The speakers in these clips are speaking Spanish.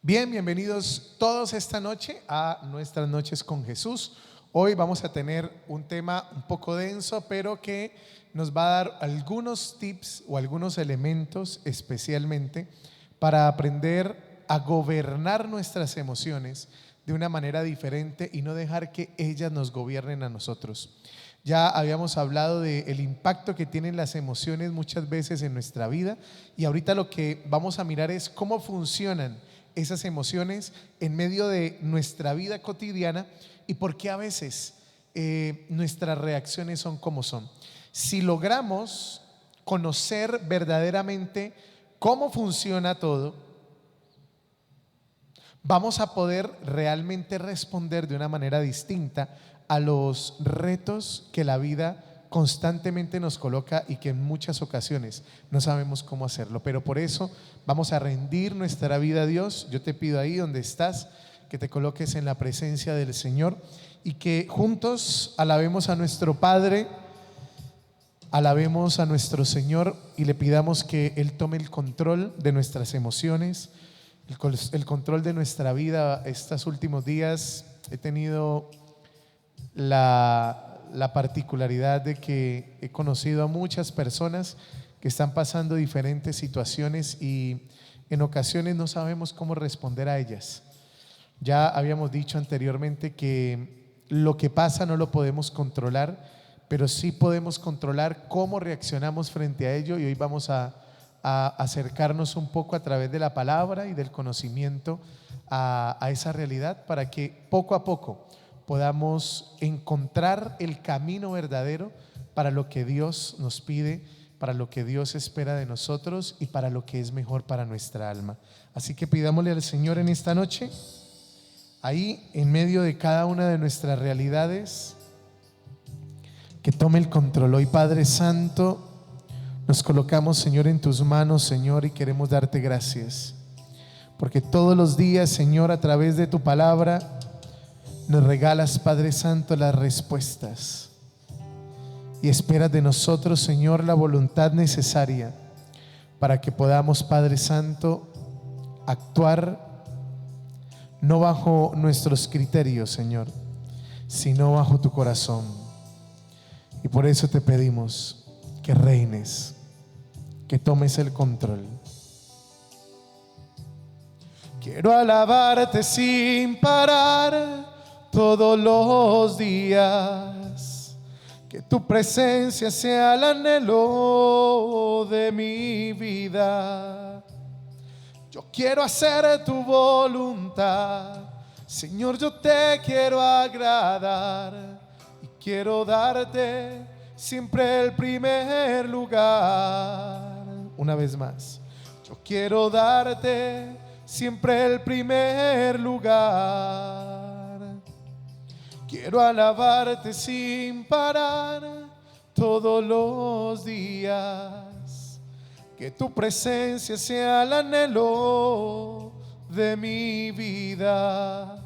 Bien, bienvenidos todos esta noche a nuestras noches con Jesús. Hoy vamos a tener un tema un poco denso, pero que nos va a dar algunos tips o algunos elementos especialmente para aprender a gobernar nuestras emociones de una manera diferente y no dejar que ellas nos gobiernen a nosotros. Ya habíamos hablado del impacto que tienen las emociones muchas veces en nuestra vida, y ahorita lo que vamos a mirar es cómo funcionan esas emociones en medio de nuestra vida cotidiana y por qué a veces nuestras reacciones son como son. Si logramos conocer verdaderamente cómo funciona todo, vamos a poder realmente responder de una manera distinta a los retos que la vida constantemente nos coloca y que en muchas ocasiones no sabemos cómo hacerlo. Pero por eso vamos a rendir nuestra vida a Dios. Yo te pido ahí donde estás que te coloques en la presencia del Señor y que juntos alabemos a nuestro Padre, alabemos a nuestro Señor y le pidamos que Él tome el control de nuestras emociones, el control de nuestra vida. Estos últimos días he tenido la particularidad de que he conocido a muchas personas que están pasando diferentes situaciones y en ocasiones no sabemos cómo responder a ellas. Ya habíamos dicho anteriormente que lo que pasa no lo podemos controlar, pero sí podemos controlar cómo reaccionamos frente a ello, y hoy vamos a acercarnos un poco a través de la palabra y del conocimiento a esa realidad para que poco a poco podamos encontrar el camino verdadero para lo que Dios nos pide, para lo que Dios espera de nosotros y para lo que es mejor para nuestra alma. Así que pidámosle al Señor en esta noche, ahí en medio de cada una de nuestras realidades, que tome el control. Hoy, Padre Santo, nos colocamos, Señor, en tus manos, Señor, y queremos darte gracias porque todos los días, Señor, a través de tu palabra nos regalas, Padre Santo, las respuestas, y esperas de nosotros, Señor, la voluntad necesaria para que podamos, Padre Santo, actuar no bajo nuestros criterios, Señor, sino bajo tu corazón. Y por eso te pedimos que reines, que tomes el control. Quiero alabarte sin parar todos los días, que tu presencia sea el anhelo de mi vida. Yo quiero hacer tu voluntad, Señor, yo te quiero agradar y quiero darte siempre el primer lugar. Una vez más, yo quiero darte siempre el primer lugar. Quiero alabarte sin parar todos los días, que tu presencia sea el anhelo de mi vida.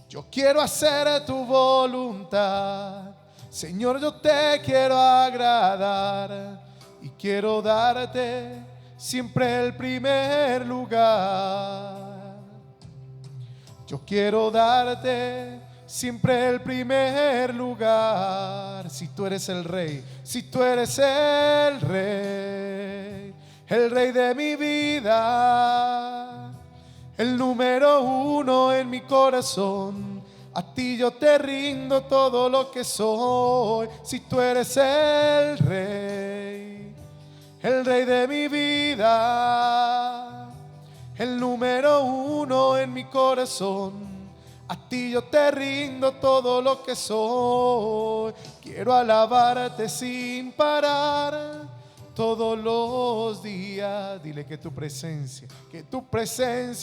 Yo quiero hacer tu voluntad, Señor, yo te quiero agradar y quiero darte siempre el primer lugar. Yo quiero darte siempre el primer lugar. Si tú eres el rey, si tú eres el rey de mi vida, el número uno en mi corazón, a ti yo te rindo todo lo que soy. Si tú eres el rey de mi vida, el número uno en mi corazón, a ti yo te rindo todo lo que soy. Quiero alabarte sin parar todos los días. Dile que tu presencia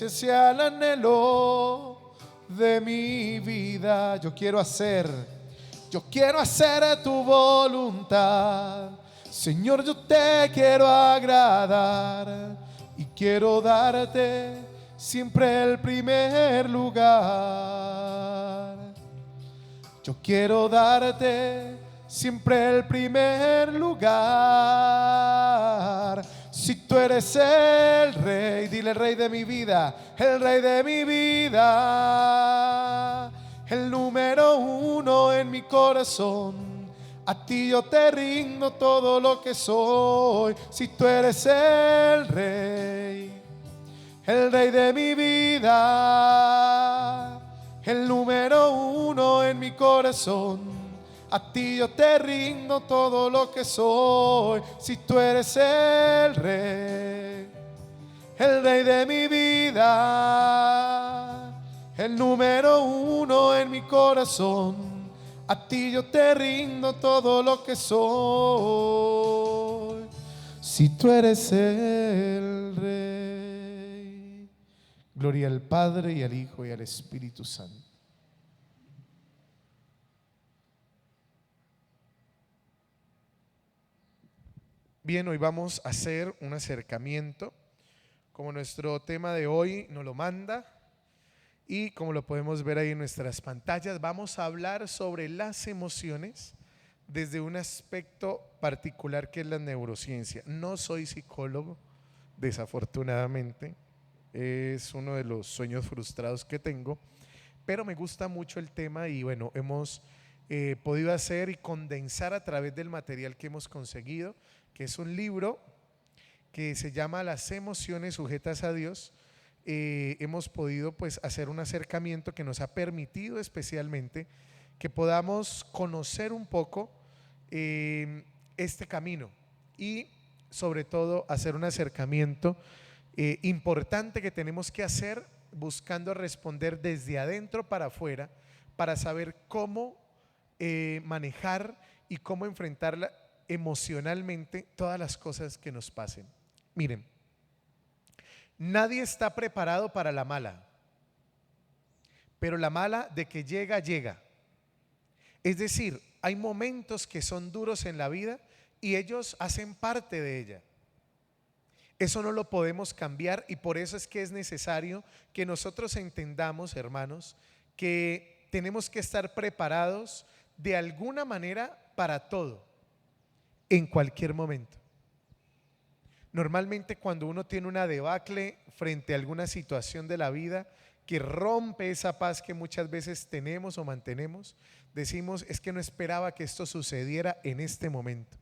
sea el anhelo de mi vida. Yo quiero hacer tu voluntad, Señor, yo te quiero agradar y quiero darte siempre el primer lugar. Yo quiero darte siempre el primer lugar. Si tú eres el rey, dile rey de mi vida, el rey de mi vida, el número uno en mi corazón. A ti yo te rindo todo lo que soy. Si tú eres el rey de mi vida, el número uno en mi corazón. A ti yo te rindo todo lo que soy. Si tú eres el rey de mi vida, el número uno en mi corazón. A ti yo te rindo todo lo que soy. Si tú eres el rey. Gloria al Padre y al Hijo y al Espíritu Santo. Bien, hoy vamos a hacer un acercamiento, como nuestro tema de hoy nos lo manda, y como lo podemos ver ahí en nuestras pantallas, vamos a hablar sobre las emociones desde un aspecto particular que es la neurociencia. No soy psicólogo, desafortunadamente, es uno de los sueños frustrados que tengo, pero me gusta mucho el tema y bueno, hemos podido hacer y condensar a través del material que hemos conseguido, que es un libro que se llama Las emociones sujetas a Dios. Hemos podido pues hacer un acercamiento que nos ha permitido especialmente que podamos conocer un poco este camino y sobre todo hacer un acercamiento importante que tenemos que hacer buscando responder desde adentro para afuera para saber cómo manejar y cómo enfrentarla emocionalmente todas las cosas que nos pasen. Miren, nadie está preparado para la mala, pero la mala de que llega, llega. Es decir, hay momentos que son duros en la vida y ellos hacen parte de ella. Eso no lo podemos cambiar y por eso es que es necesario que nosotros entendamos, hermanos, que tenemos que estar preparados de alguna manera para todo, en cualquier momento. Normalmente cuando uno tiene una debacle frente a alguna situación de la vida que rompe esa paz que muchas veces tenemos o mantenemos, decimos: es que no esperaba que esto sucediera en este momento.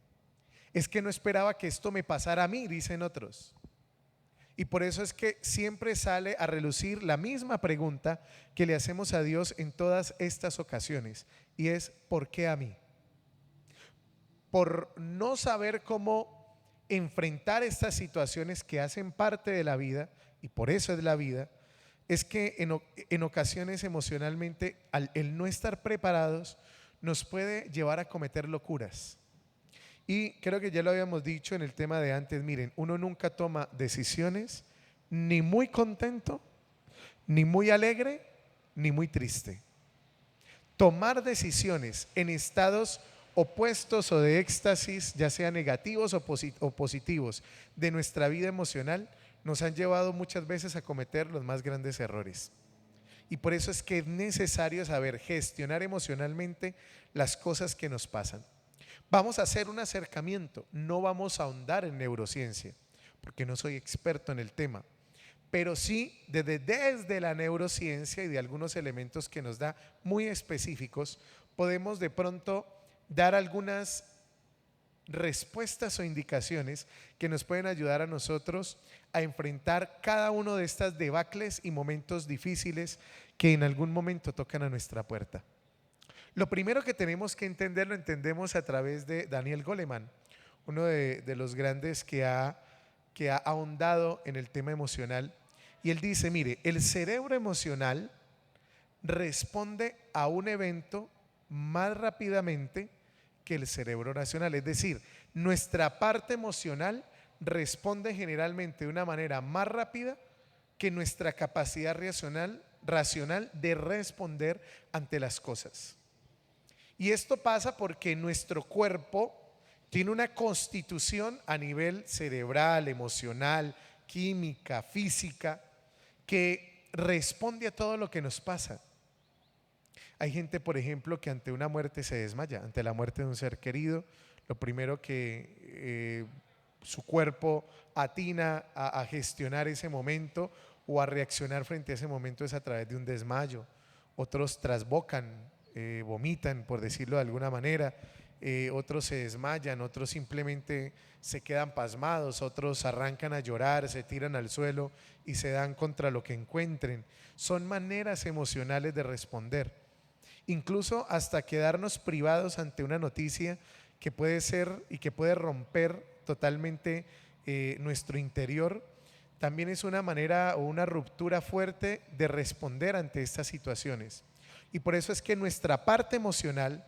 Es que no esperaba que esto me pasara a mí, dicen otros. Y por eso es que siempre sale a relucir la misma pregunta que le hacemos a Dios en todas estas ocasiones, y es: ¿por qué a mí? Por no saber cómo enfrentar estas situaciones que hacen parte de la vida, y por eso es la vida, es que en ocasiones emocionalmente el no estar preparados nos puede llevar a cometer locuras. Y creo que ya lo habíamos dicho en el tema de antes, miren, uno nunca toma decisiones ni muy contento, ni muy alegre, ni muy triste. Tomar decisiones en estados opuestos o de éxtasis, ya sean negativos o positivos, de nuestra vida emocional, nos han llevado muchas veces a cometer los más grandes errores. Y por eso es que es necesario saber gestionar emocionalmente las cosas que nos pasan. Vamos a hacer un acercamiento, no vamos a ahondar en neurociencia, porque no soy experto en el tema, pero sí desde la neurociencia y de algunos elementos que nos da muy específicos, podemos de pronto dar algunas respuestas o indicaciones que nos pueden ayudar a nosotros a enfrentar cada uno de estas debacles y momentos difíciles que en algún momento tocan a nuestra puerta. Lo primero que tenemos que entender, lo entendemos a través de Daniel Goleman, uno de los grandes que ha ahondado en el tema emocional, y él dice: mire, el cerebro emocional responde a un evento más rápidamente que el cerebro racional. Es decir, nuestra parte emocional responde generalmente de una manera más rápida que nuestra capacidad racional de responder ante las cosas. Y esto pasa porque nuestro cuerpo tiene una constitución a nivel cerebral, emocional, química, física, que responde a todo lo que nos pasa. Hay gente, por ejemplo, que ante una muerte se desmaya, ante la muerte de un ser querido. Lo primero que su cuerpo atina a gestionar ese momento o a reaccionar frente a ese momento es a través de un desmayo. Otros trasbocan, vomitan, por decirlo de alguna manera. Otros se desmayan, otros simplemente se quedan pasmados, otros arrancan a llorar, se tiran al suelo y se dan contra lo que encuentren. Son maneras emocionales de responder. Incluso hasta quedarnos privados ante una noticia que puede ser y que puede romper totalmente nuestro interior, también es una manera o una ruptura fuerte de responder ante estas situaciones. Y por eso es que nuestra parte emocional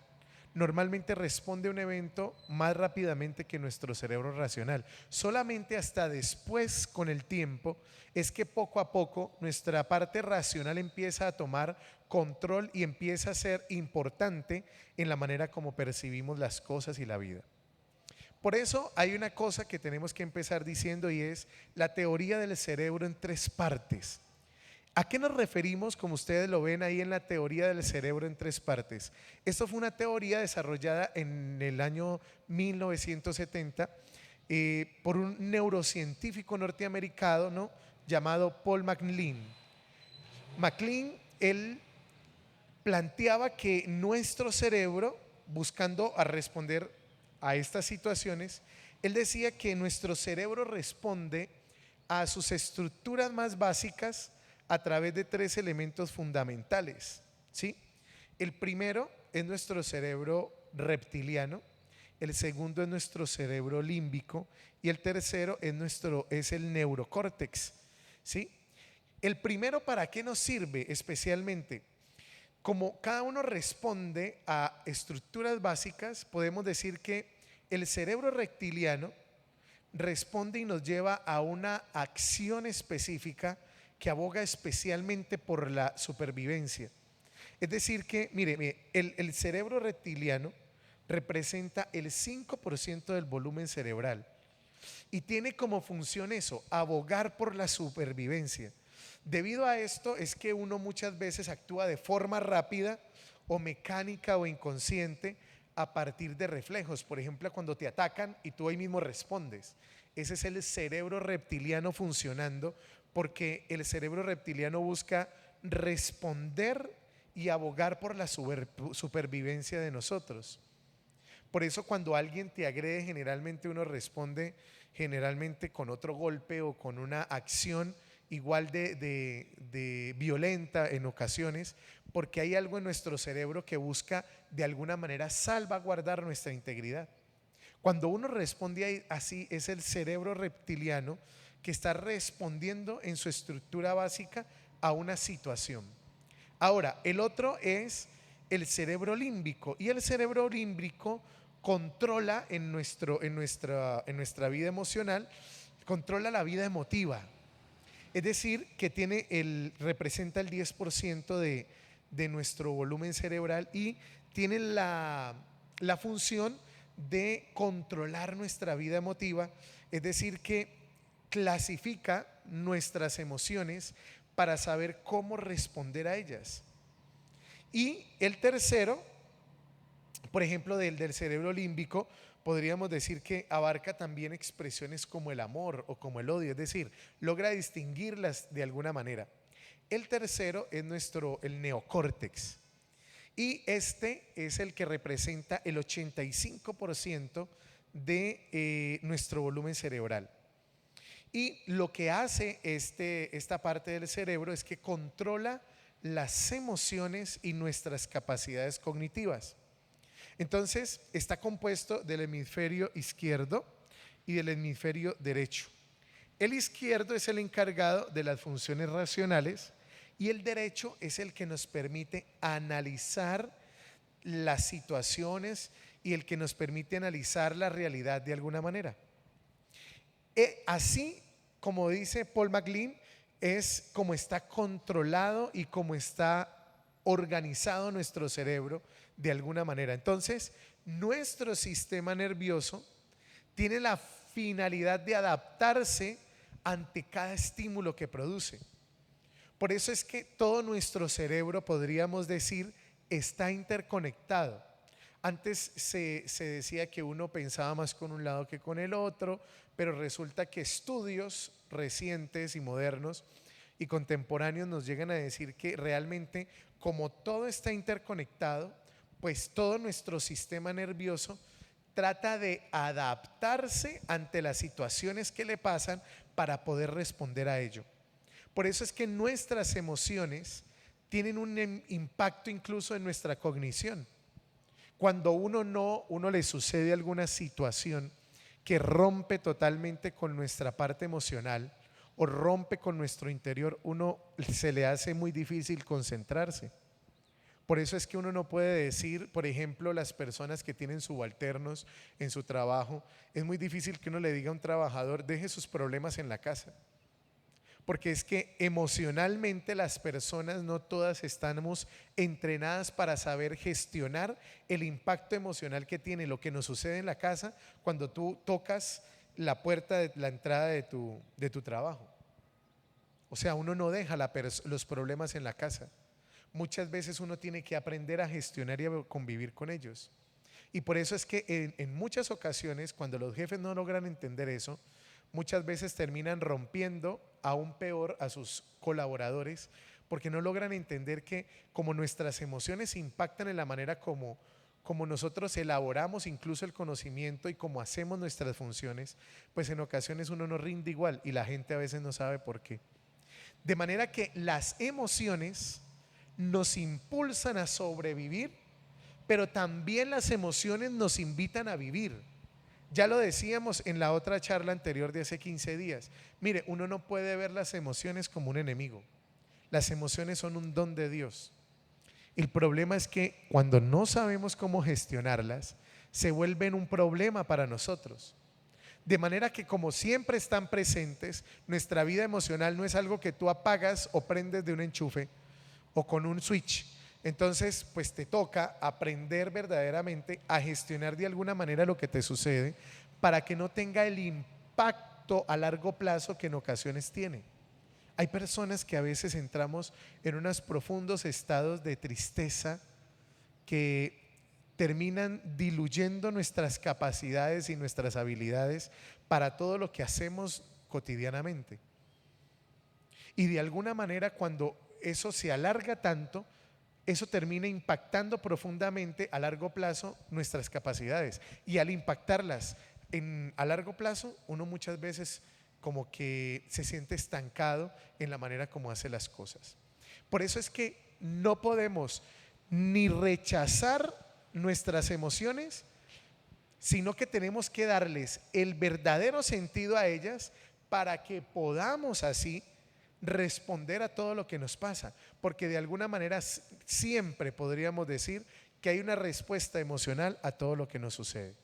normalmente responde a un evento más rápidamente que nuestro cerebro racional. Solamente hasta después, con el tiempo, es que poco a poco nuestra parte racional empieza a tomar control y empieza a ser importante en la manera como percibimos las cosas y la vida. Por eso hay una cosa que tenemos que empezar diciendo y es la teoría del cerebro en tres partes. ¿A qué nos referimos, como ustedes lo ven ahí en la teoría del cerebro en tres partes? Esto fue una teoría desarrollada en el año 1970 por un neurocientífico norteamericano, ¿no?, llamado Paul MacLean. MacLean, él planteaba que nuestro cerebro, buscando a responder a estas situaciones, él decía que nuestro cerebro responde a sus estructuras más básicas a través de tres elementos fundamentales, ¿sí? El primero es nuestro cerebro reptiliano, el segundo es nuestro cerebro límbico y el tercero es el neurocórtex, ¿sí? El primero, ¿para qué nos sirve especialmente? Como cada uno responde a estructuras básicas, podemos decir que el cerebro reptiliano responde y nos lleva a una acción específica que aboga especialmente por la supervivencia. Es decir que, mire, el cerebro reptiliano representa el 5% del volumen cerebral y tiene como función eso, abogar por la supervivencia. Debido a esto es que uno muchas veces actúa de forma rápida o mecánica o inconsciente a partir de reflejos. Por ejemplo, cuando te atacan y tú ahí mismo respondes. Ese es el cerebro reptiliano funcionando, porque el cerebro reptiliano busca responder y abogar por la supervivencia de nosotros. Por eso cuando alguien te agrede, generalmente uno responde generalmente con otro golpe o con una acción igual de violenta en ocasiones, porque hay algo en nuestro cerebro que busca de alguna manera salvaguardar nuestra integridad. Cuando uno responde así, es el cerebro reptiliano que está respondiendo en su estructura básica a una situación. Ahora, el otro es el cerebro límbico, y el cerebro límbico controla en nuestra vida emocional, controla la vida emotiva. Es decir, que representa el 10% de nuestro volumen cerebral y tiene la función de controlar nuestra vida emotiva. Es decir, que clasifica nuestras emociones para saber cómo responder a ellas. Y el tercero, por ejemplo, del cerebro límbico, podríamos decir que abarca también expresiones como el amor o como el odio, es decir, logra distinguirlas de alguna manera. El tercero es el neocórtex, y este es el que representa el 85% de nuestro volumen cerebral. Y lo que hace esta parte del cerebro es que controla las emociones y nuestras capacidades cognitivas. Entonces está compuesto del hemisferio izquierdo y del hemisferio derecho. El izquierdo es el encargado de las funciones racionales y el derecho es el que nos permite analizar las situaciones y el que nos permite analizar la realidad de alguna manera. Así como dice Paul MacLean, es como está controlado y como está organizado nuestro cerebro de alguna manera. Entonces, nuestro sistema nervioso tiene la finalidad de adaptarse ante cada estímulo que produce. Por eso es que todo nuestro cerebro, podríamos decir, está interconectado. Antes se decía que uno pensaba más con un lado que con el otro, pero resulta que estudios recientes y modernos y contemporáneos nos llegan a decir que realmente, como todo está interconectado, pues todo nuestro sistema nervioso trata de adaptarse ante las situaciones que le pasan para poder responder a ello. Por eso es que nuestras emociones tienen un impacto incluso en nuestra cognición. Cuando uno le sucede alguna situación que rompe totalmente con nuestra parte emocional o rompe con nuestro interior, uno se le hace muy difícil concentrarse. Por eso es que uno no puede decir, por ejemplo, las personas que tienen subalternos en su trabajo, es muy difícil que uno le diga a un trabajador, deje sus problemas en la casa. Porque es que emocionalmente las personas no todas estamos entrenadas para saber gestionar el impacto emocional que tiene lo que nos sucede en la casa cuando tú tocas la puerta de la entrada de tu trabajo. O sea, uno no deja los problemas en la casa. Muchas veces uno tiene que aprender a gestionar y a convivir con ellos. Y por eso es que en muchas ocasiones, cuando los jefes no logran entender eso, muchas veces terminan rompiendo aún peor a sus colaboradores, porque no logran entender que como nuestras emociones impactan en la manera como nosotros elaboramos incluso el conocimiento y como hacemos nuestras funciones, pues en ocasiones uno no rinde igual y la gente a veces no sabe por qué. De manera que las emociones nos impulsan a sobrevivir, pero también las emociones nos invitan a vivir. Ya lo decíamos en la otra charla anterior de hace 15 días. Mire, uno no puede ver las emociones como un enemigo. Las emociones son un don de Dios. El problema es que cuando no sabemos cómo gestionarlas, se vuelven un problema para nosotros. De manera que como siempre están presentes, nuestra vida emocional no es algo que tú apagas o prendes de un enchufe o con un switch. Entonces, pues te toca aprender verdaderamente a gestionar de alguna manera lo que te sucede para que no tenga el impacto a largo plazo que en ocasiones tiene. Hay personas que a veces entramos en unos profundos estados de tristeza que terminan diluyendo nuestras capacidades y nuestras habilidades para todo lo que hacemos cotidianamente. Y de alguna manera cuando eso se alarga tanto, eso termina impactando profundamente a largo plazo nuestras capacidades. Y al impactarlas a largo plazo, uno muchas veces como que se siente estancado en la manera como hace las cosas. Por eso es que no podemos ni rechazar nuestras emociones, sino que tenemos que darles el verdadero sentido a ellas para que podamos así responder a todo lo que nos pasa, porque de alguna manera siempre podríamos decir que hay una respuesta emocional a todo lo que nos sucede.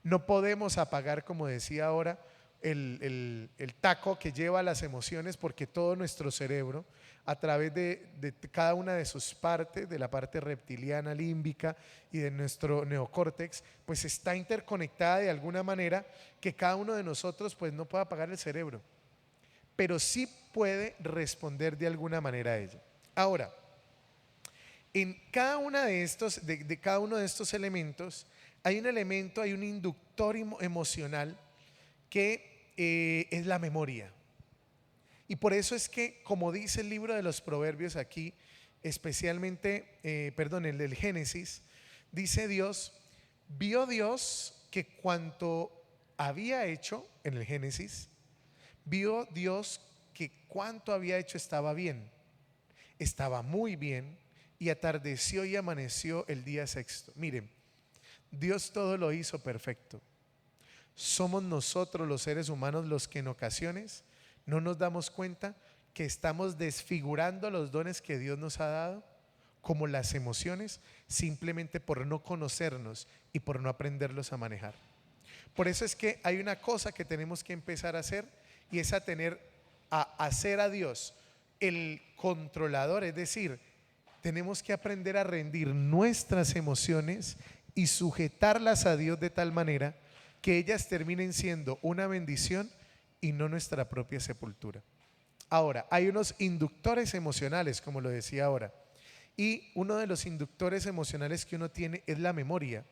No podemos apagar, como decía ahora, el taco que lleva las emociones, porque todo nuestro cerebro, a través de cada una de sus partes, de la parte reptiliana, límbica y de nuestro neocórtex, pues está interconectada de alguna manera que cada uno de nosotros pues no puede apagar el cerebro, pero sí puede responder de alguna manera a ella. Ahora, en cada una de cada uno de estos elementos hay un elemento, hay un inductor emocional que es la memoria. Y por eso es que, como dice el libro de los Proverbios aquí, especialmente, el del Génesis, dice vio Dios que cuanto había hecho en el Génesis, vio Dios que cuanto había hecho estaba bien, estaba muy bien, y atardeció y amaneció el día sexto. Miren, Dios todo lo hizo perfecto. Somos nosotros los seres humanos los que en ocasiones no nos damos cuenta que estamos desfigurando los dones que Dios nos ha dado, como las emociones, simplemente por no conocernos y por no aprenderlos a manejar. Por eso es que hay una cosa que tenemos que empezar a hacer, y es a hacer a Dios el controlador. Es decir, tenemos que aprender a rendir nuestras emociones y sujetarlas a Dios de tal manera que ellas terminen siendo una bendición y no nuestra propia sepultura. Ahora, hay unos inductores emocionales, como lo decía ahora, Y uno de los inductores emocionales que uno tiene es la memoria.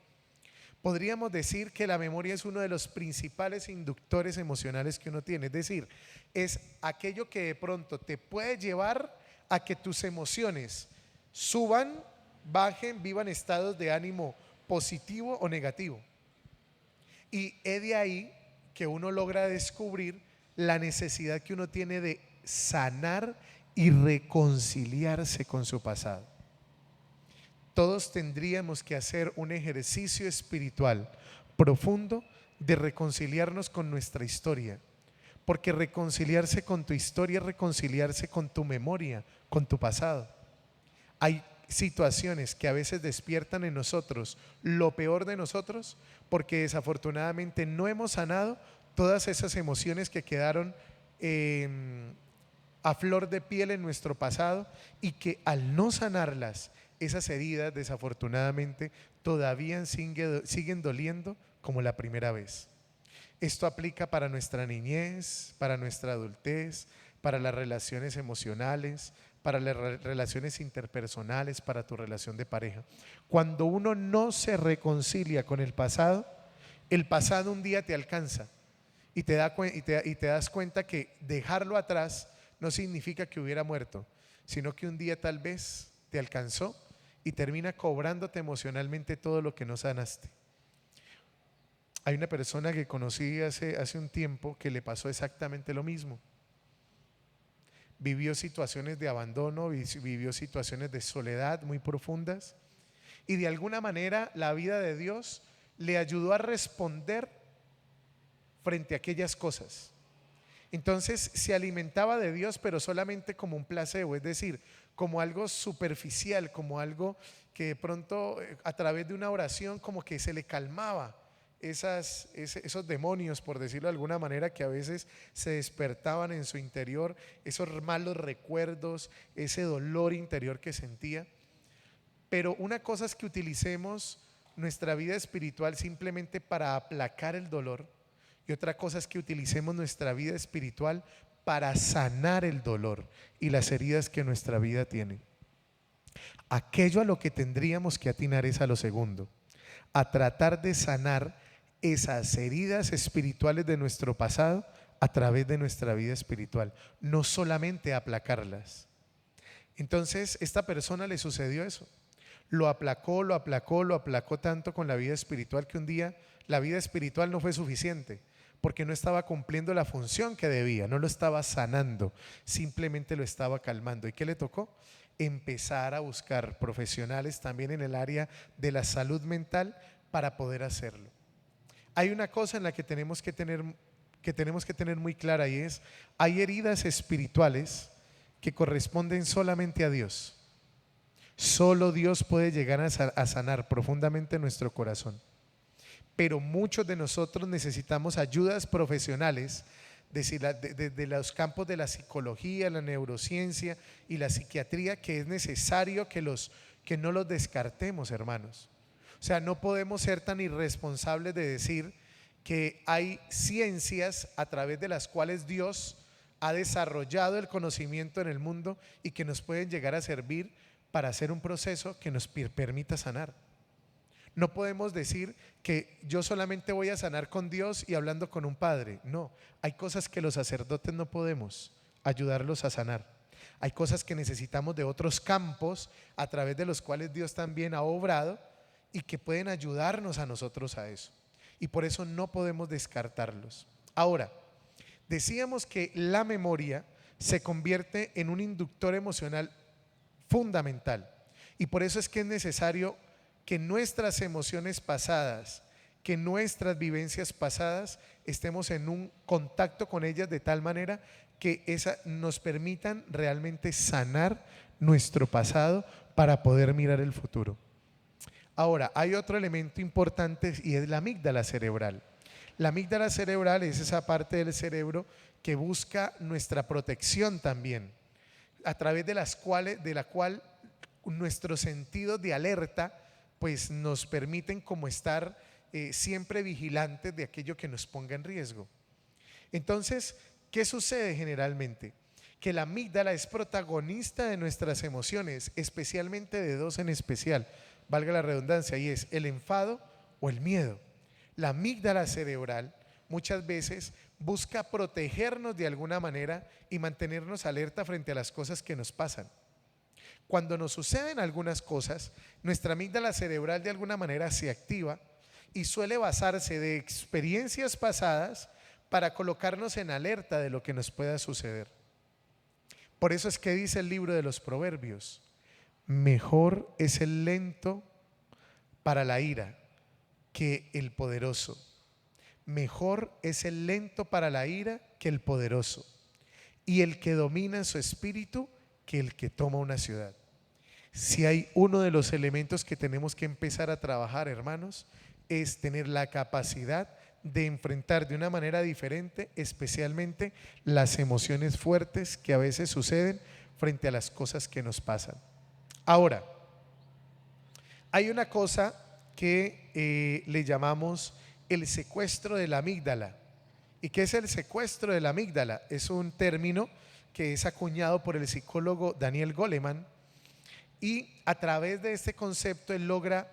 Podríamos decir que la memoria es uno de los principales inductores emocionales que uno tiene. Es decir, es aquello que de pronto te puede llevar a que tus emociones suban, bajen, vivan estados de ánimo positivo o negativo. Y es de ahí que uno logra descubrir la necesidad que uno tiene de sanar y reconciliarse con su pasado. Todos tendríamos que hacer un ejercicio espiritual profundo de reconciliarnos con nuestra historia, porque reconciliarse con tu historia es reconciliarse con tu memoria, con tu pasado. Hay situaciones que a veces despiertan en nosotros lo peor de nosotros, porque desafortunadamente no hemos sanado todas esas emociones que quedaron a flor de piel en nuestro pasado, y que al no sanarlas, esas heridas desafortunadamente todavía siguen doliendo como la primera vez. Esto aplica para nuestra niñez, para nuestra adultez, para las relaciones emocionales, para las relaciones interpersonales, para tu relación de pareja. Cuando uno no se reconcilia con el pasado un día te alcanza y te das cuenta que dejarlo atrás no significa que hubiera muerto, sino que un día tal vez te alcanzó y termina cobrándote emocionalmente todo lo que no sanaste. Hay una persona que conocí hace un tiempo que le pasó exactamente lo mismo. Vivió situaciones de abandono, vivió situaciones de soledad muy profundas, y de alguna manera la vida de Dios le ayudó a responder frente a aquellas cosas. Entonces se alimentaba de Dios, pero solamente como un placebo, es decir, como algo superficial, como algo que de pronto a través de una oración como que se le calmaba esos demonios, por decirlo de alguna manera, que a veces se despertaban en su interior, esos malos recuerdos, ese dolor interior que sentía. Pero una cosa es que utilicemos nuestra vida espiritual simplemente para aplacar el dolor, y otra cosa es que utilicemos nuestra vida espiritual para sanar el dolor y las heridas que nuestra vida tiene. Aquello a lo que tendríamos que atinar es a lo segundo, a tratar de sanar esas heridas espirituales de nuestro pasado a través de nuestra vida espiritual, no solamente aplacarlas. Entonces, esta persona le sucedió eso. Lo aplacó, lo aplacó, lo aplacó tanto con la vida espiritual que un día la vida espiritual no fue suficiente, porque no estaba cumpliendo la función que debía, no lo estaba sanando, simplemente lo estaba calmando. ¿Y qué le tocó? Empezar a buscar profesionales también en el área de la salud mental para poder hacerlo. Hay una cosa en la que tenemos que tener muy clara, y es: hay heridas espirituales que corresponden solamente a Dios. Solo Dios puede llegar a sanar profundamente nuestro corazón. Pero muchos de nosotros necesitamos ayudas profesionales de los campos de la psicología, la neurociencia y la psiquiatría, que es necesario que no los descartemos, hermanos. O sea, no podemos ser tan irresponsables de decir que hay ciencias a través de las cuales Dios ha desarrollado el conocimiento en el mundo y que nos pueden llegar a servir para hacer un proceso que nos permita sanar. No podemos decir que yo solamente voy a sanar con Dios y hablando con un padre. No, hay cosas que los sacerdotes no podemos ayudarlos a sanar. Hay cosas que necesitamos de otros campos a través de los cuales Dios también ha obrado y que pueden ayudarnos a nosotros a eso. Y por eso no podemos descartarlos. Ahora, decíamos que la memoria se convierte en un inductor emocional fundamental, y por eso es que es necesario que nuestras emociones pasadas, que nuestras vivencias pasadas, estemos en un contacto con ellas de tal manera que nos permitan realmente sanar nuestro pasado para poder mirar el futuro. Ahora, hay otro elemento importante, y es la amígdala cerebral. La amígdala cerebral es esa parte del cerebro que busca nuestra protección también, a través de la cual nuestros sentidos de alerta pues nos permiten como estar siempre vigilantes de aquello que nos ponga en riesgo. Entonces, ¿qué sucede generalmente? que la amígdala es protagonista de nuestras emociones, especialmente de dos en especial, valga la redundancia, y es el enfado o el miedo. La amígdala cerebral muchas veces busca protegernos de alguna manera y mantenernos alerta frente a las cosas que nos pasan. Cuando nos suceden algunas cosas, nuestra amígdala cerebral de alguna manera se activa y suele basarse de experiencias pasadas para colocarnos en alerta de lo que nos pueda suceder. Por eso es que dice el libro de los Proverbios: mejor es el lento para la ira que el poderoso. Mejor es el lento para la ira que el poderoso, y el que domina su espíritu que el que toma una ciudad. Si hay uno de los elementos que tenemos que empezar a trabajar, hermanos, es tener la capacidad de enfrentar de una manera diferente, especialmente las emociones fuertes que a veces suceden frente a las cosas que nos pasan. Ahora, hay una cosa que le llamamos el secuestro de la amígdala. ¿Y qué es el secuestro de la amígdala? Es un término que es acuñado por el psicólogo Daniel Goleman, y a través de este concepto él logra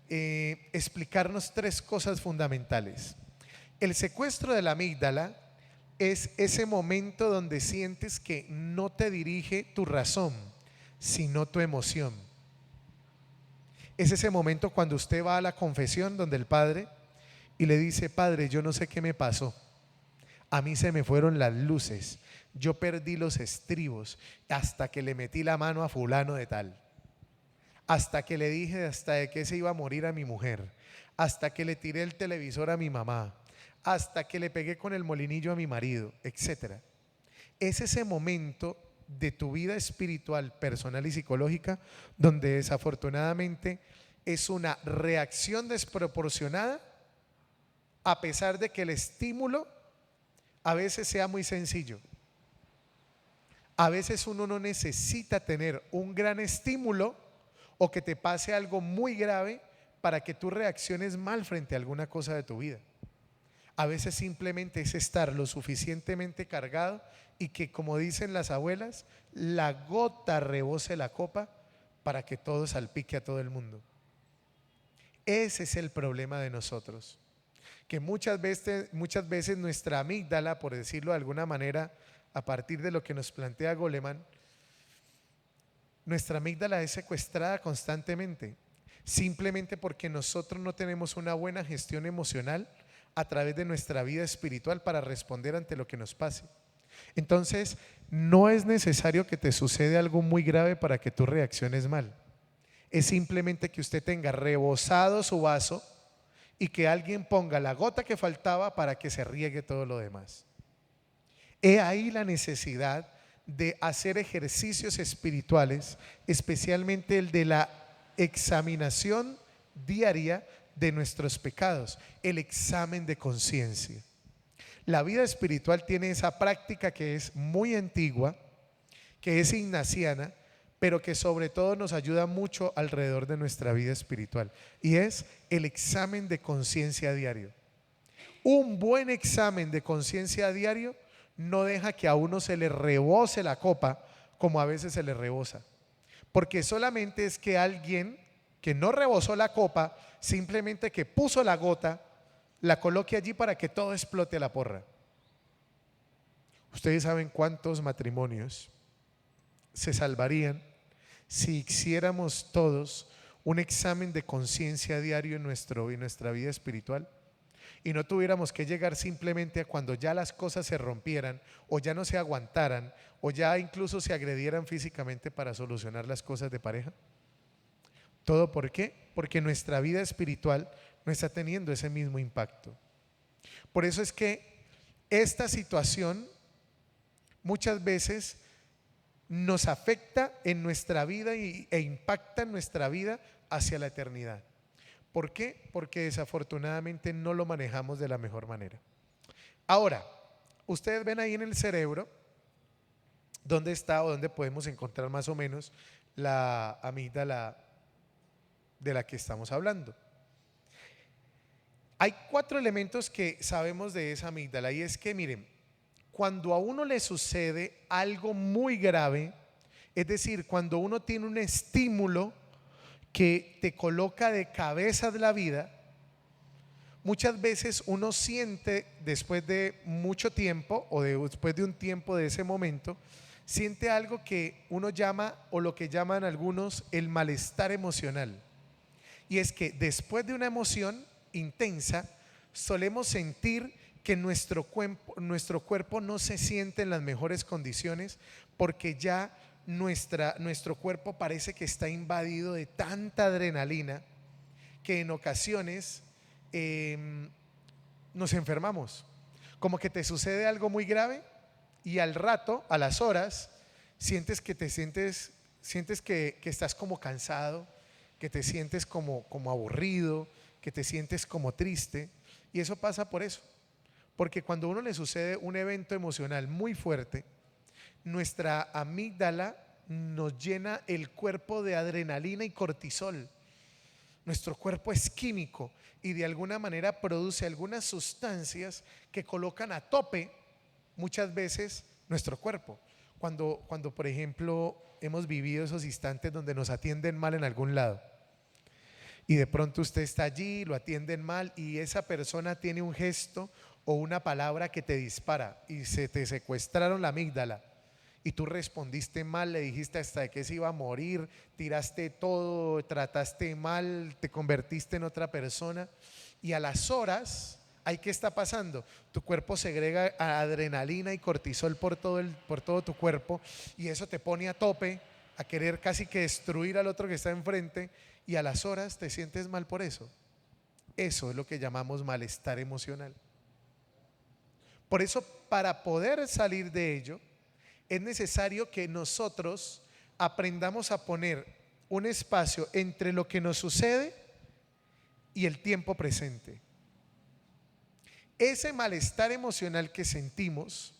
explicarnos tres cosas fundamentales. El secuestro de la amígdala es ese momento donde sientes que no te dirige tu razón, sino tu emoción. Es ese momento cuando usted va a la confesión donde el padre y le dice: Padre, yo no sé qué me pasó, a mí se me fueron las luces, yo perdí los estribos hasta que le metí la mano a fulano de tal, hasta que le dije hasta de qué se iba a morir a mi mujer, hasta que le tiré el televisor a mi mamá, hasta que le pegué con el molinillo a mi marido, etc. Es ese momento de tu vida espiritual, personal y psicológica donde desafortunadamente es una reacción desproporcionada, a pesar de que el estímulo a veces sea muy sencillo. A veces uno no necesita tener un gran estímulo o que te pase algo muy grave para que tú reacciones mal frente a alguna cosa de tu vida. A veces simplemente es estar lo suficientemente cargado y que, como dicen las abuelas, la gota rebose la copa para que todo salpique a todo el mundo. Ese es el problema de nosotros, que muchas veces nuestra amígdala, por decirlo de alguna manera, a partir de lo que nos plantea Goleman, nuestra amígdala es secuestrada constantemente, simplemente porque nosotros no tenemos una buena gestión emocional a través de nuestra vida espiritual para responder ante lo que nos pase. Entonces, no es necesario que te suceda algo muy grave para que tú reacciones mal. Es simplemente que usted tenga rebosado su vaso y que alguien ponga la gota que faltaba para que se riegue todo lo demás. He ahí la necesidad de hacer ejercicios espirituales, especialmente el de la examinación diaria de nuestros pecados, el examen de conciencia. La vida espiritual tiene esa práctica que es muy antigua, que es ignaciana, pero que sobre todo nos ayuda mucho alrededor de nuestra vida espiritual, y es el examen de conciencia diario. Un buen examen de conciencia diario no deja que a uno se le rebose la copa como a veces se le rebosa, porque solamente es que alguien que no rebosó la copa, simplemente que puso la gota, la coloque allí para que todo explote a la porra. Ustedes saben cuántos matrimonios se salvarían si hiciéramos todos un examen de conciencia diario en nuestra vida espiritual, y no tuviéramos que llegar simplemente a cuando ya las cosas se rompieran o ya no se aguantaran o ya incluso se agredieran físicamente para solucionar las cosas de pareja. ¿Todo por qué? Porque nuestra vida espiritual no está teniendo ese mismo impacto. Por eso es que esta situación muchas veces nos afecta en nuestra vida e impacta en nuestra vida hacia la eternidad. ¿Por qué? Porque desafortunadamente no lo manejamos de la mejor manera. Ahora, ustedes ven ahí en el cerebro dónde está o dónde podemos encontrar más o menos la amígdala de la que estamos hablando. Hay 4 elementos que sabemos de esa amígdala, y es que, miren, cuando a uno le sucede algo muy grave, es decir, cuando uno tiene un estímulo que te coloca de cabeza de la vida, muchas veces uno siente después de mucho tiempo después de un tiempo de ese momento, siente algo que uno llama, o lo que llaman algunos, el malestar emocional. Y es que después de una emoción intensa, solemos sentir que nuestro cuerpo no se siente en las mejores condiciones, porque ya nuestro cuerpo parece que está invadido de tanta adrenalina que en ocasiones nos enfermamos. Como que te sucede algo muy grave y al rato, a las horas, sientes que estás como cansado, que te sientes como aburrido, que te sientes como triste. Y eso pasa por eso. Porque cuando a uno le sucede un evento emocional muy fuerte, nuestra amígdala nos llena el cuerpo de adrenalina y cortisol. Nuestro cuerpo es químico y de alguna manera produce algunas sustancias que colocan a tope muchas veces nuestro cuerpo. Cuando por ejemplo hemos vivido esos instantes donde nos atienden mal en algún lado y de pronto usted está allí, lo atienden mal y esa persona tiene un gesto o una palabra que te dispara y se te secuestraron la amígdala y tú respondiste mal, le dijiste hasta de que se iba a morir, tiraste todo, trataste mal, te convertiste en otra persona y a las horas, ¿ahí qué está pasando? Tu cuerpo segrega adrenalina y cortisol por todo tu cuerpo y eso te pone a tope, a querer casi que destruir al otro que está enfrente y a las horas te sientes mal por eso. Eso es lo que llamamos malestar emocional. Por eso, para poder salir de ello, es necesario que nosotros aprendamos a poner un espacio entre lo que nos sucede y el tiempo presente. Ese malestar emocional que sentimos,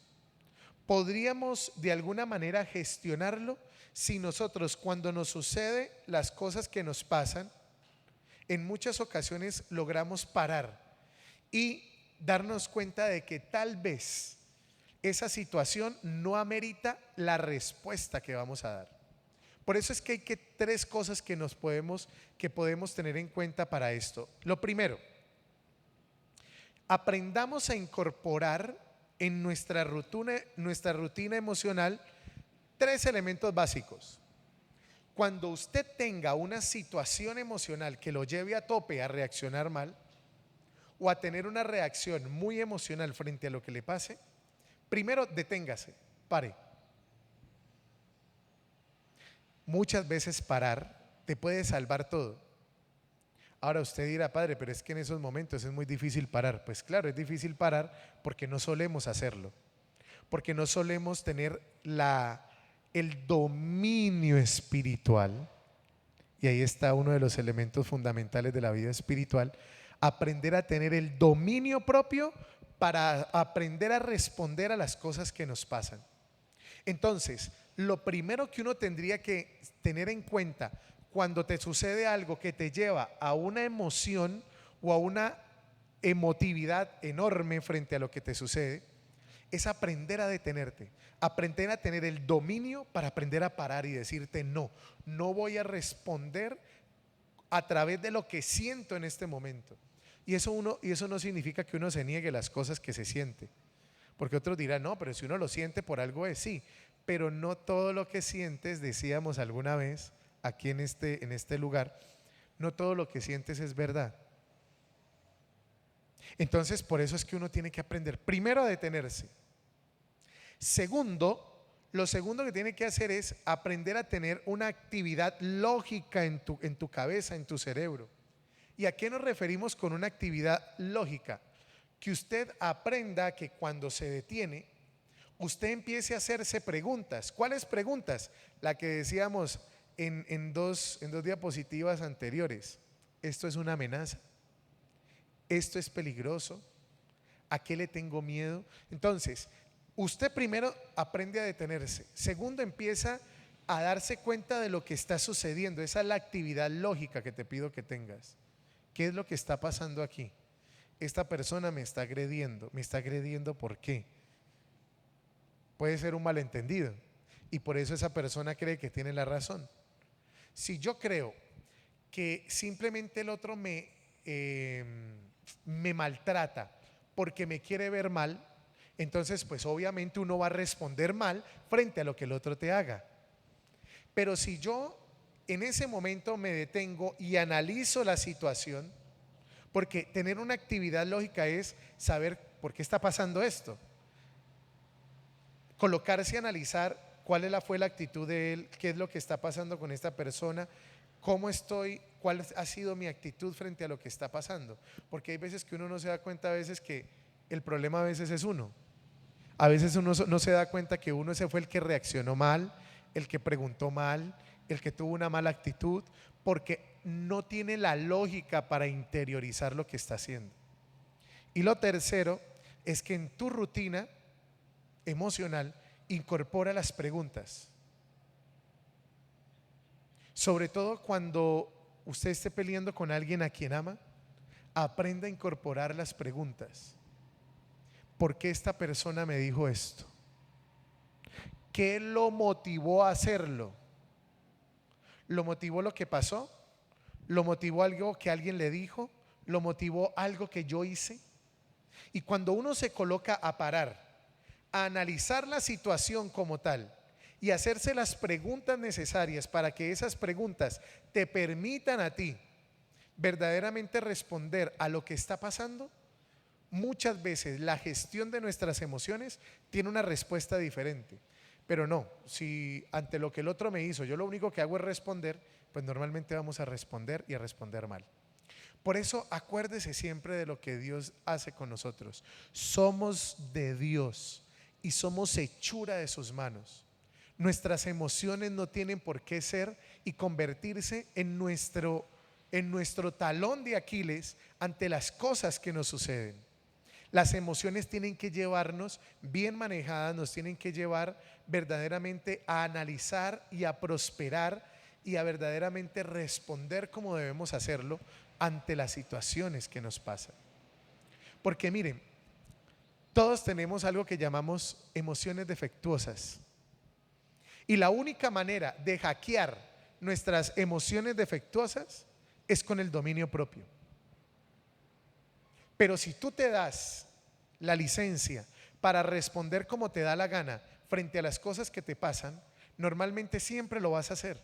podríamos de alguna manera gestionarlo si nosotros, cuando nos sucede las cosas que nos pasan, en muchas ocasiones logramos parar y darnos cuenta de que tal vez esa situación no amerita la respuesta que vamos a dar. Por eso es que hay tres cosas que podemos tener en cuenta para esto. Lo primero, aprendamos a incorporar en nuestra rutina emocional tres elementos básicos. Cuando usted tenga una situación emocional que lo lleve a tope a reaccionar mal o a tener una reacción muy emocional frente a lo que le pase, primero deténgase, pare. Muchas veces parar te puede salvar todo. Ahora usted dirá, padre, pero es que en esos momentos es muy difícil parar. Pues claro, es difícil parar porque no solemos hacerlo, porque no solemos tener el dominio espiritual. Y ahí está uno de los elementos fundamentales de la vida espiritual: aprender a tener el dominio propio para aprender a responder a las cosas que nos pasan. Entonces, lo primero que uno tendría que tener en cuenta cuando te sucede algo que te lleva a una emoción o a una emotividad enorme frente a lo que te sucede, es aprender a detenerte, aprender a tener el dominio para aprender a parar y decirte no, no voy a responder a través de lo que siento en este momento. Y eso no significa que uno se niegue las cosas que se siente, porque otros dirán, no, pero si uno lo siente por algo es sí, pero no todo lo que sientes, decíamos alguna vez aquí en este lugar, no todo lo que sientes es verdad. Entonces, por eso es que uno tiene que aprender primero a detenerse. Segundo, lo segundo que tiene que hacer es aprender a tener una actividad lógica en tu cabeza, en tu cerebro. ¿Y a qué nos referimos con una actividad lógica? Que usted aprenda que cuando se detiene, usted empiece a hacerse preguntas. ¿Cuáles preguntas? La que decíamos en dos diapositivas anteriores. ¿Esto es una amenaza? ¿Esto es peligroso? ¿A qué le tengo miedo? Entonces, usted primero aprende a detenerse. Segundo, empieza a darse cuenta de lo que está sucediendo. Esa es la actividad lógica que te pido que tengas. ¿Qué es lo que está pasando aquí? Esta persona me está agrediendo. ¿Me está agrediendo por qué? Puede ser un malentendido y por eso esa persona cree que tiene la razón. Si yo creo que simplemente el otro me maltrata porque me quiere ver mal, entonces pues obviamente uno va a responder mal frente a lo que el otro te haga. Pero si yo en ese momento me detengo y analizo la situación, porque tener una actividad lógica es saber por qué está pasando esto, colocarse a analizar fue la actitud de él, qué es lo que está pasando con esta persona, cómo estoy, cuál ha sido mi actitud frente a lo que está pasando. Porque hay veces que uno no se da cuenta, a veces que el problema a veces es uno. A veces uno no se da cuenta que uno ese fue el que reaccionó mal, el que preguntó mal, el que tuvo una mala actitud, porque no tiene la lógica para interiorizar lo que está haciendo. Y lo tercero es que en tu rutina emocional incorpora las preguntas. Sobre todo cuando usted esté peleando con alguien a quien ama, aprenda a incorporar las preguntas. ¿Por qué esta persona me dijo esto? ¿Qué lo motivó a hacerlo? ¿Lo motivó lo que pasó? ¿Lo motivó algo que alguien le dijo? ¿Lo motivó algo que yo hice? Y cuando uno se coloca a parar, a analizar la situación como tal y hacerse las preguntas necesarias para que esas preguntas te permitan a ti verdaderamente responder a lo que está pasando, muchas veces la gestión de nuestras emociones tiene una respuesta diferente. Pero no, si ante lo que el otro me hizo yo lo único que hago es responder, pues normalmente vamos a responder y a responder mal. Por eso acuérdese siempre de lo que Dios hace con nosotros. Somos de Dios y somos hechura de sus manos. Nuestras emociones no tienen por qué ser y convertirse en nuestro talón de Aquiles ante las cosas que nos suceden. Las emociones tienen que llevarnos bien manejadas, nos tienen que llevar verdaderamente a analizar y a prosperar y a verdaderamente responder como debemos hacerlo ante las situaciones que nos pasan. Porque miren, todos tenemos algo que llamamos emociones defectuosas. Y la única manera de hackear nuestras emociones defectuosas es con el dominio propio. Pero si tú te das la licencia para responder como te da la gana frente a las cosas que te pasan, normalmente siempre lo vas a hacer.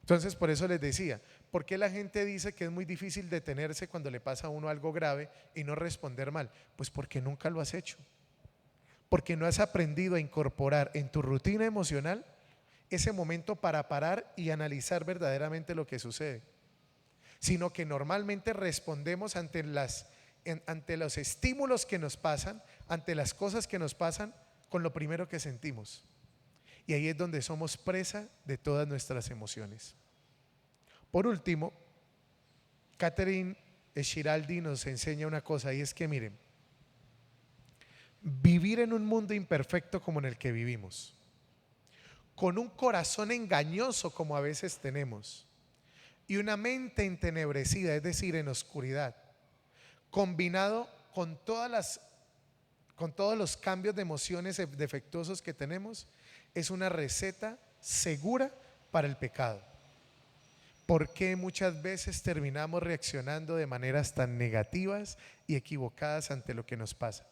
Entonces por eso les decía, ¿por qué la gente dice que es muy difícil detenerse cuando le pasa a uno algo grave y no responder mal? Pues porque nunca lo has hecho. Porque no has aprendido a incorporar en tu rutina emocional ese momento para parar y analizar verdaderamente lo que sucede, sino que normalmente respondemos ante los estímulos que nos pasan, ante las cosas que nos pasan, con lo primero que sentimos. Y ahí es donde somos presa de todas nuestras emociones. Por último, Catherine Schiraldi nos enseña una cosa, y es que miren, vivir en un mundo imperfecto como en el que vivimos, con un corazón engañoso como a veces tenemos, y una mente entenebrecida, es decir, en oscuridad, combinado con todos los cambios de emociones defectuosos que tenemos, es una receta segura para el pecado. ¿Por qué muchas veces terminamos reaccionando de maneras tan negativas y equivocadas ante lo que nos pasa?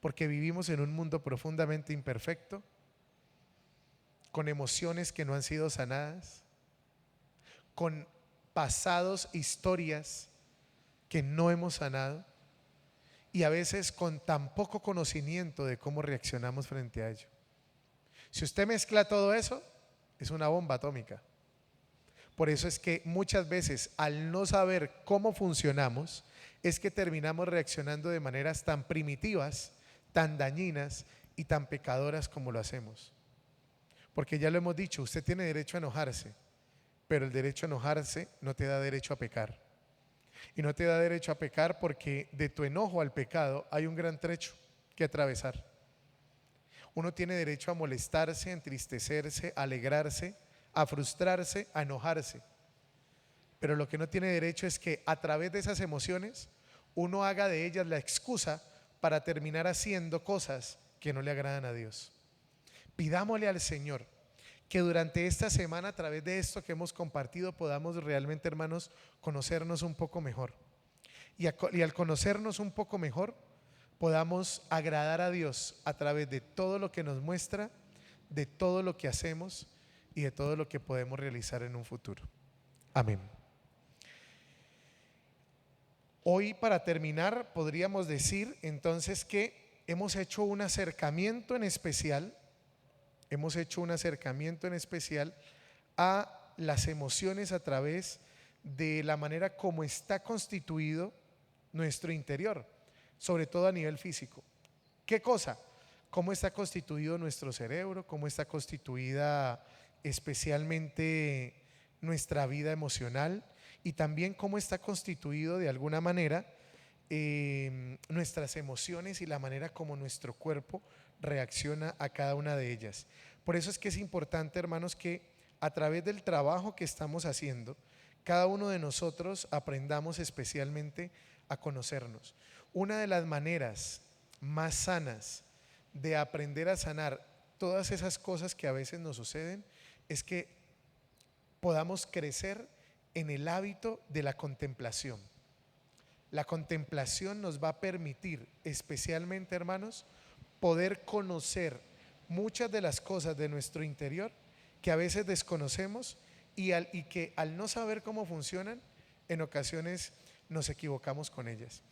Porque vivimos en un mundo profundamente imperfecto, con emociones que no han sido sanadas, con pasados, historias que no hemos sanado, y a veces con tan poco conocimiento de cómo reaccionamos frente a ello. Si usted mezcla todo eso, es una bomba atómica. Por eso es que muchas veces, al no saber cómo funcionamos, es que terminamos reaccionando de maneras tan primitivas, tan dañinas y tan pecadoras como lo hacemos. Porque ya lo hemos dicho, usted tiene derecho a enojarse, pero el derecho a enojarse no te da derecho a pecar. Y no te da derecho a pecar porque de tu enojo al pecado hay un gran trecho que atravesar. Uno tiene derecho a molestarse, a entristecerse, a alegrarse, a frustrarse, a enojarse. Pero lo que no tiene derecho es que a través de esas emociones uno haga de ellas la excusa para terminar haciendo cosas que no le agradan a Dios. Pidámosle al Señor que durante esta semana, a través de esto que hemos compartido, podamos realmente, hermanos, conocernos un poco mejor. Y al conocernos un poco mejor, podamos agradar a Dios a través de todo lo que nos muestra, de todo lo que hacemos y de todo lo que podemos realizar en un futuro. Amén. Hoy, para terminar, podríamos decir entonces que hemos hecho un acercamiento en especial a las emociones a través de la manera como está constituido nuestro interior, sobre todo a nivel físico. ¿Qué cosa? ¿Cómo está constituido nuestro cerebro? ¿Cómo está constituida especialmente nuestra vida emocional? Y también cómo está constituido de alguna manera nuestras emociones y la manera como nuestro cuerpo reacciona a cada una de ellas. Por eso es que es importante, hermanos, que a través del trabajo que estamos haciendo, cada uno de nosotros aprendamos especialmente a conocernos. Una de las maneras más sanas de aprender a sanar todas esas cosas que a veces nos suceden es que podamos crecer en el hábito de la contemplación. La contemplación nos va a permitir, especialmente, hermanos, poder conocer muchas de las cosas de nuestro interior que a veces desconocemos y que al no saber cómo funcionan, en ocasiones nos equivocamos con ellas.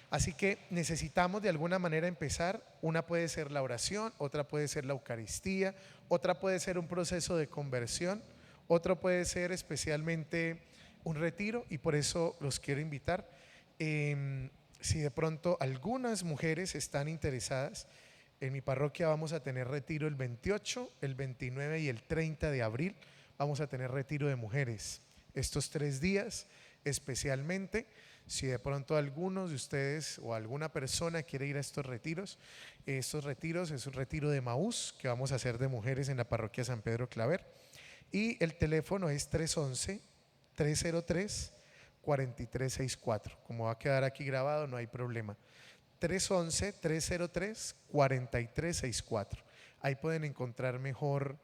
Así que necesitamos de alguna manera empezar. Una puede ser la oración, otra puede ser la Eucaristía, otra puede ser un proceso de conversión, otro puede ser especialmente un retiro, y por eso los quiero invitar. Si de pronto algunas mujeres están interesadas, en mi parroquia vamos a tener retiro el 28, el 29 y el 30 de abril. Vamos a tener retiro de mujeres estos 3 días especialmente. Si de pronto algunos de ustedes o alguna persona quiere ir a estos retiros es un retiro de Emaús que vamos a hacer de mujeres en la parroquia San Pedro Claver, y el teléfono es 311-303-4364. Como va a quedar aquí grabado, no hay problema. 311-303-4364. Ahí pueden encontrar mejor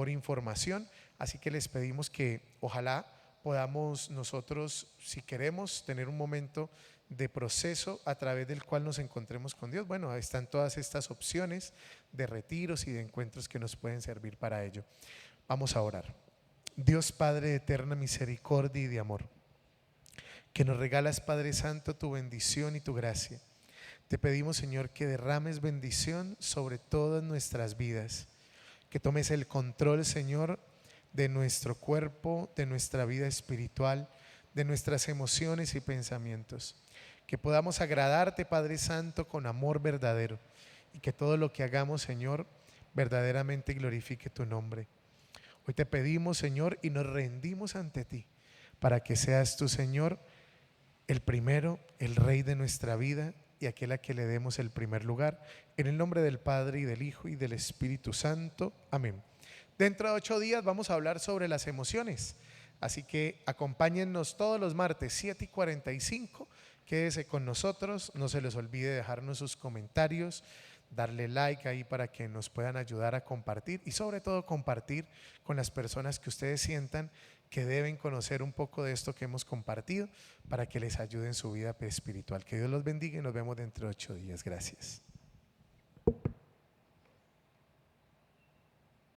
información. Así que les pedimos que ojalá podamos nosotros, si queremos, tener un momento de proceso a través del cual nos encontremos con Dios. Bueno, ahí están todas estas opciones de retiros y de encuentros que nos pueden servir para ello. Vamos a orar. Dios Padre de eterna misericordia y de amor, que nos regalas, Padre Santo, tu bendición y tu gracia, te pedimos, Señor, que derrames bendición sobre todas nuestras vidas, que tomes el control, Señor, de nuestro cuerpo, de nuestra vida espiritual, de nuestras emociones y pensamientos, que podamos agradarte, Padre Santo, con amor verdadero, y que todo lo que hagamos, Señor, verdaderamente glorifique tu nombre. Hoy te pedimos, Señor, y nos rendimos ante ti, para que seas tú, Señor, el primero, el Rey de nuestra vida y aquel a que le demos el primer lugar. En el nombre del Padre, y del Hijo, y del Espíritu Santo. Amén. Dentro de 8 días vamos a hablar sobre las emociones. Así que acompáñennos todos los martes 7:45. Quédese con nosotros. No se les olvide dejarnos sus comentarios, darle like ahí para que nos puedan ayudar a compartir, y sobre todo compartir con las personas que ustedes sientan que deben conocer un poco de esto que hemos compartido, para que les ayude en su vida espiritual. Que Dios los bendiga y nos vemos dentro de 8 días. Gracias.